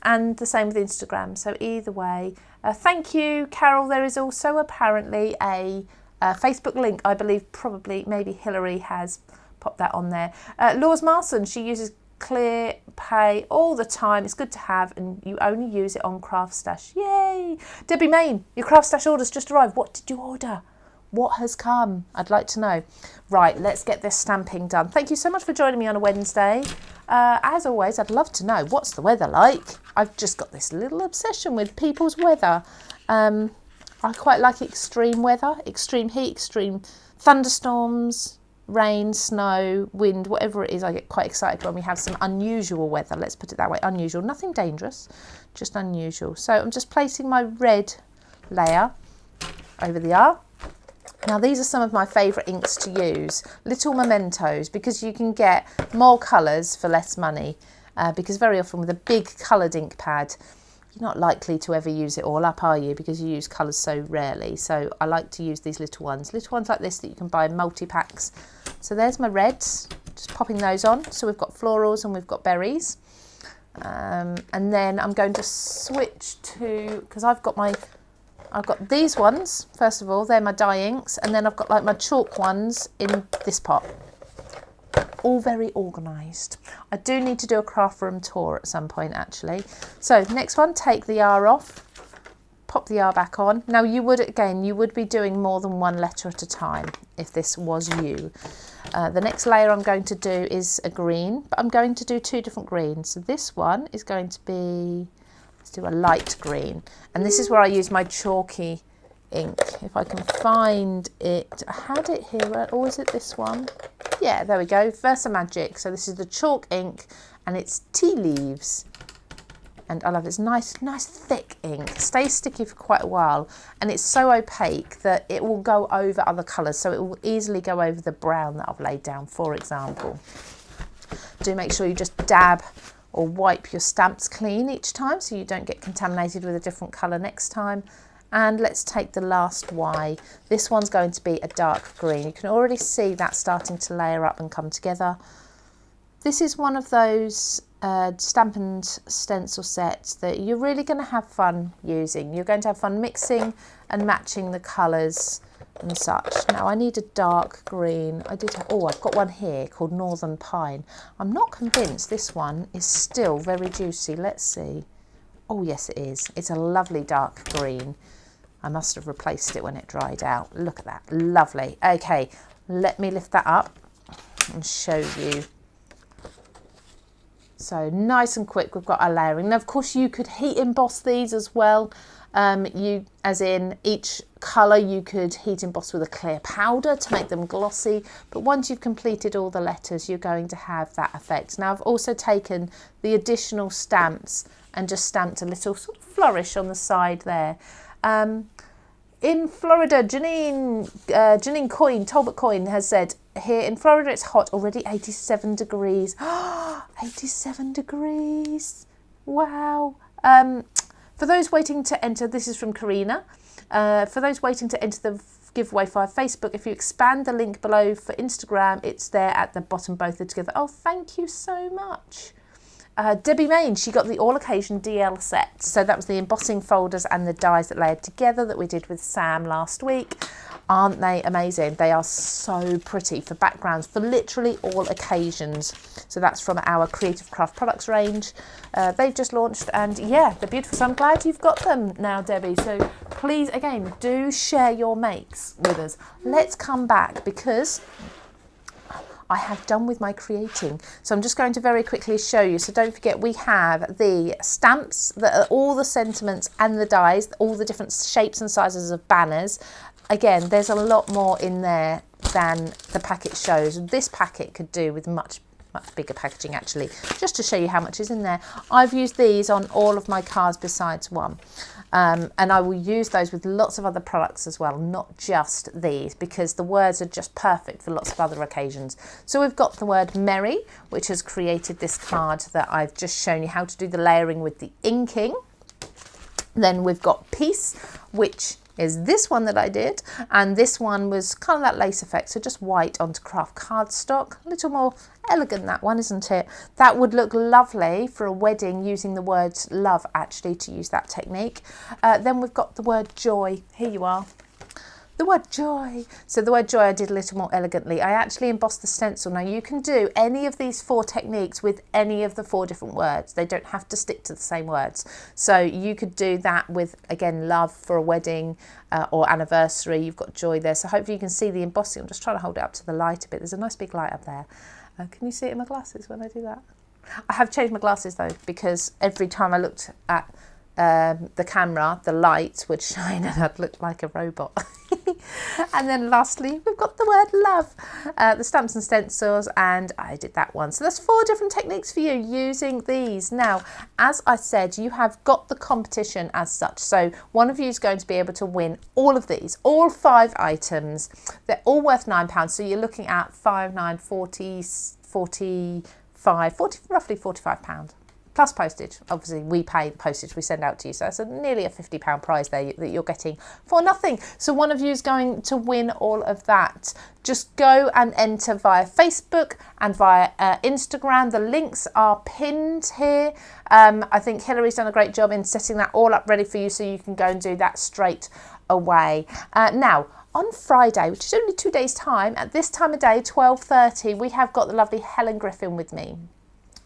and the same with Instagram. So either way, thank you, Carol. There is also apparently a Facebook link, I believe, probably, maybe Hillary has popped that on there. Laws Marson, she uses Clear Pay all the time. It's good to have, and you only use it on CraftStash. Yay! Debbie Main, your CraftStash order's just arrived. What did you order? What has come? I'd like to know. Right, let's get this stamping done. Thank you so much for joining me on a Wednesday. As always, I'd love to know, what's the weather like? I've just got this little obsession with people's weather. I quite like extreme weather, extreme heat, extreme thunderstorms, rain, snow, wind, whatever it is. I get quite excited when we have some unusual weather. Let's put it that way. Unusual, nothing dangerous, just unusual. So I'm just placing my red layer over the R. Now these are some of my favourite inks to use, little mementos, because you can get more colours for less money, because very often with a big coloured ink pad, you're not likely to ever use it all up, are you? Because you use colours so rarely. So I like to use these little ones like this that you can buy in multi-packs. So there's my reds, just popping those on. So we've got florals and we've got berries. And then I'm going to switch to, because I've got these ones, first of all, they're my dye inks, and then I've got like my chalk ones in this pot. All very organised. I do need to do a craft room tour at some point actually. So next one, take the R off, pop the R back on. Now you would be doing more than one letter at a time if this was you. The next layer I'm going to do is a green, but I'm going to do two different greens. So this one is going to be, let's do a light green, and this is where I use my chalky ink. If I can find it, I had it here, or is it this one? Yeah, there we go, Versa Magic. So this is the chalk ink, and it's tea leaves, and I love it. It's nice thick ink, stays sticky for quite a while, and it's so opaque that it will go over other colours, so it will easily go over the brown that I've laid down, for example. Do make sure you just dab or wipe your stamps clean each time so you don't get contaminated with a different colour next time. And let's take the last Y. This one's going to be a dark green. You can already see that starting to layer up and come together. This is one of those stamp and stencil sets that you're really going to have fun using. You're going to have fun mixing and matching the colours and such. Now I need a dark green. I've got one here called Northern Pine. I'm not convinced this one is still very juicy. Let's see. Oh yes it is. It's a lovely dark green. I must have replaced it when it dried out. Look at that, lovely. Okay, let me lift that up and show you. So nice and quick, we've got our layering. Now of course you could heat emboss these as well. As in each colour you could heat emboss with a clear powder to make them glossy, but once you've completed all the letters you're going to have that effect. Now I've also taken the additional stamps and just stamped a little sort of flourish on the side there. In Florida, Janine Coyne, Talbot Coyne has said, here in Florida it's hot, already 87 degrees. 87 degrees, wow. For those waiting to enter, this is from Karina. For those waiting to enter the giveaway via Facebook, if you expand the link below for Instagram, it's there at the bottom, both are together. Oh, thank you so much. Debbie Main, she got the all occasion DL set. So that was the embossing folders and the dies that layered together that we did with Sam last week. Aren't they amazing? They are so pretty for backgrounds for literally all occasions. So that's from our Creative Craft Products range. They've just launched and yeah, they're beautiful. So I'm glad you've got them now, Debbie. So please, again, do share your makes with us. Let's come back because I have done with my creating. So I'm just going to very quickly show you. So don't forget, we have the stamps that are all the sentiments and the dies, all the different shapes and sizes of banners. Again, there's a lot more in there than the packet shows. This packet could do with much bigger packaging actually, just to show you how much is in there. I've used these on all of my cards besides one. And I will use those with lots of other products as well, not just these, because the words are just perfect for lots of other occasions. So we've got the word merry, which has created this card that I've just shown you how to do the layering with the inking. Then we've got peace, which is this one that I did, and this one was kind of that lace effect, so just white onto craft cardstock. A little more elegant, that one, isn't it? That would look lovely for a wedding, using the word love actually to use that technique. Then we've got the word joy. Here you are. The word joy. So the word joy I did a little more elegantly. I actually embossed the stencil. Now you can do any of these 4 techniques with any of the 4 different words. They don't have to stick to the same words. So you could do that with, again, love for a wedding or anniversary. You've got joy there. So hopefully you can see the embossing. I'm just trying to hold it up to the light a bit. There's a nice big light up there. Can you see it in my glasses when I do that? I have changed my glasses though, because every time I looked at the camera, the light would shine and I'd look like a robot. And then lastly, we've got the word love, the stamps and stencils, and I did that one. So there's 4 different techniques for you using these. Now, as I said, you have got the competition as such. So one of you is going to be able to win all of these, all 5 items. They're all worth £9. So you're looking at 5, 9, 40, 45, 40, roughly £45. Plus postage. Obviously we pay the postage we send out to you, so that's nearly a £50 prize there that you're getting for nothing. So one of you is going to win all of that. Just go and enter via Facebook and via Instagram. The links are pinned here. I think Hillary's done a great job in setting that all up ready for you, so you can go and do that straight away. Now, on Friday, which is only 2 days' time, at this time of day, 12:30, we have got the lovely Helen Griffin with me.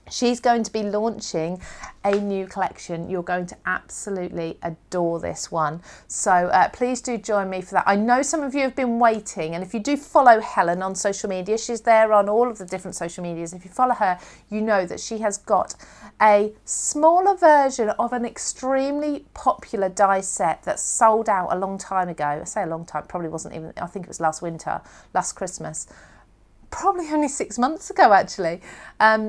She's going to be launching a new collection. You're going to absolutely adore this one. So please do join me for that. I know some of you have been waiting, and if you do follow Helen on social media, she's there on all of the different social medias. If you follow her, you know that she has got a smaller version of an extremely popular die set that sold out a long time ago. I say a long time, probably wasn't even, I think it was last winter, last Christmas. Probably only 6 months ago actually.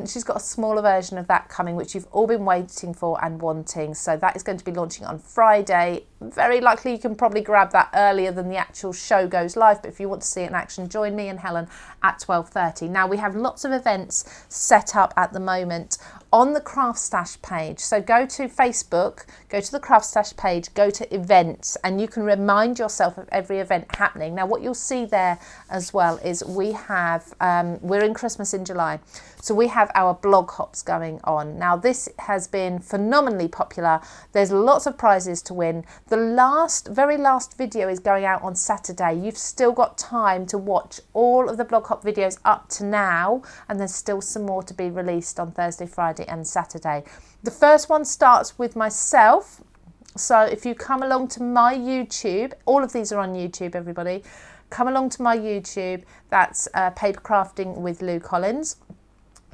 She's got a smaller version of that coming, which you've all been waiting for and wanting. So that is going to be launching on Friday. Very likely you can probably grab that earlier than the actual show goes live, but if you want to see it in action, join me and Helen at 12:30. Now we have lots of events set up at the moment on the CraftStash page. So go to Facebook, go to the CraftStash page, go to events, and you can remind yourself of every event happening. Now what you'll see there as well is we have, we're in Christmas in July, so we have our blog hops going on. Now this has been phenomenally popular. There's lots of prizes to win. The very last video is going out on Saturday. You've still got time to watch all of the blog hop videos up to now, and there's still some more to be released on Thursday, Friday and Saturday. The first one starts with myself. So if you come along to my YouTube, all of these are on YouTube, everybody. Come along to my YouTube. That's Paper Crafting with Lou Collins.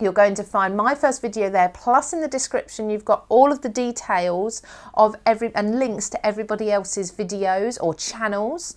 You're going to find my first video there, plus in the description you've got all of the details of and links to everybody else's videos or channels.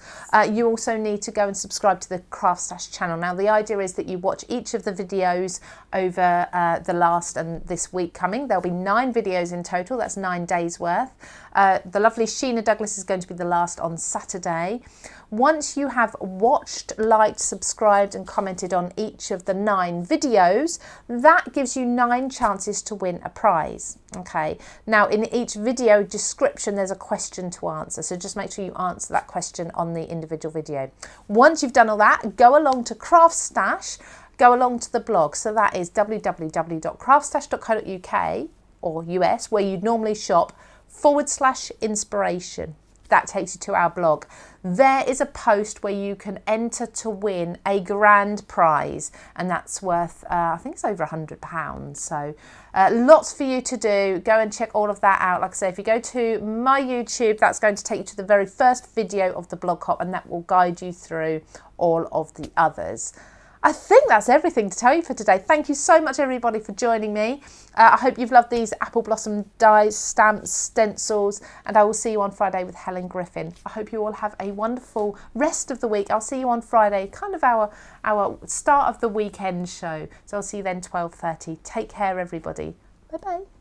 You also need to go and subscribe to the CraftStash channel. Now the idea is that you watch each of the videos over the last and this week coming. There'll be 9 videos in total, that's 9 days worth. The lovely Sheena Douglas is going to be the last on Saturday. Once you have watched, liked, subscribed and commented on each of the 9 videos, that gives you 9 chances to win a prize. Okay, now in each video description there's a question to answer, so just make sure you answer that question on the individual video. Once you've done all that, go along to CraftStash, go along to the blog, so that is www.craftstash.co.uk or US, where you'd normally shop, /inspiration. That takes you to our blog. There is a post where you can enter to win a grand prize, and that's worth, I think it's over £100. So lots for you to do. Go and check all of that out. Like I say, if you go to my YouTube, that's going to take you to the very first video of the blog hop, and that will guide you through all of the others. I think that's everything to tell you for today. Thank you so much, everybody, for joining me. I hope you've loved these apple blossom dies, stamps, stencils, and I will see you on Friday with Helen Griffin. I hope you all have a wonderful rest of the week. I'll see you on Friday, kind of our start of the weekend show. So I'll see you then 12:30. Take care, everybody. Bye-bye.